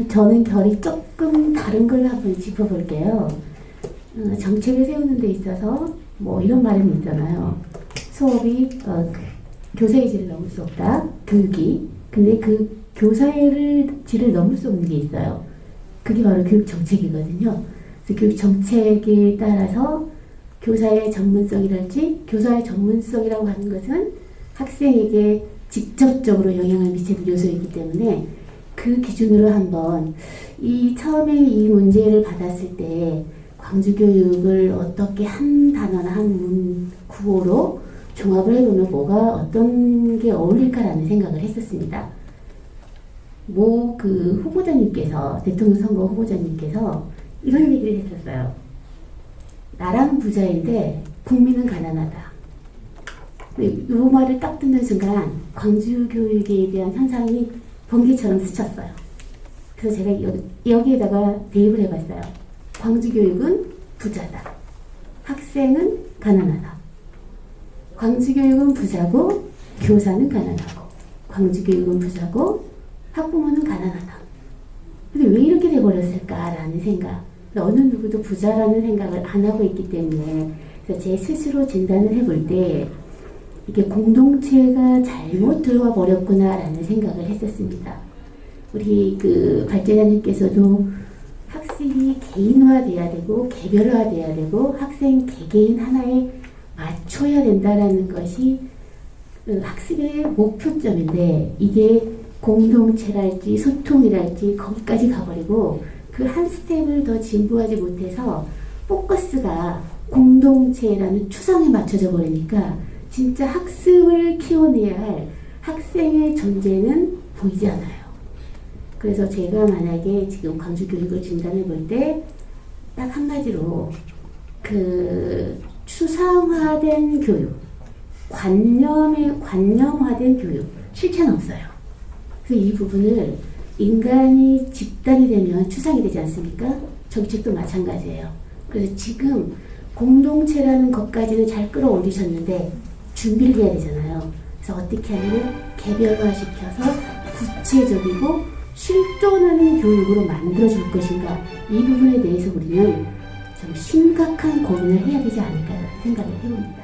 C: 저는 결이 조금 다른 걸 한번 짚어볼게요. 정책을 세우는 데 있어서 뭐 이런 말은 있잖아요. 수업이 교사의 질을 넘을 수 없다. 교육이. 근데 그 교사의 질을 넘을 수 없는 게 있어요. 그게 바로 교육 정책이거든요. 그래서 교육 정책에 따라서 교사의 전문성이랄지, 교사의 전문성이라고 하는 것은 학생에게 직접적으로 영향을 미치는 요소이기 때문에 그 기준으로 한번 처음에 이 문제를 받았을 때 광주교육을 어떻게 한 단어나 한 구호로 종합을 해보면 어떤 게 어울릴까라는 생각을 했었습니다. 그 후보자님께서, 대통령 선거 후보자님께서 이런 얘기를 했었어요. 나라는 부자인데 국민은 가난하다. 이 말을 딱 듣는 순간 광주 교육에 대한 현상이 번개처럼 스쳤어요. 그래서 제가 여기에다가 대입을 해봤어요. 광주 교육은 부자다. 학생은 가난하다. 광주 교육은 부자고 교사는 가난하고, 광주 교육은 부자고 학부모는 가난하다. 근데 왜 이렇게 돼버렸을까라는 생각. 어느 누구도 부자라는 생각을 안 하고 있기 때문에, 그래서 제 스스로 진단을 해볼 때 이게 공동체가 잘못 들어와 버렸구나라는 생각을 했었습니다. 우리 발제자님께서도 학습이 개인화돼야 되고 개별화돼야 되고 학생 개개인 하나에 맞춰야 된다라는 것이 학습의 목표점인데, 이게 공동체랄지 소통이랄지 거기까지 가버리고 그 한 스텝을 더 진보하지 못해서 포커스가 공동체라는 추상에 맞춰져 버리니까 진짜 학습을 키워내야 할 학생의 존재는 보이지 않아요. 그래서 제가 만약에 지금 광주 교육을 진단해 볼 때 딱 한마디로 추상화된 교육, 관념화된 교육, 실체는 없어요. 그래서 이 부분을 인간이 집단이 되면 추상이 되지 않습니까? 정책도 마찬가지예요. 그래서 지금 공동체라는 것까지는 잘 끌어올리셨는데 준비를 해야 되잖아요. 그래서 어떻게 하면 개별화시켜서 구체적이고 실존하는 교육으로 만들어줄 것인가, 이 부분에 대해서 우리는 좀 심각한 고민을 해야 되지 않을까 생각을 해봅니다.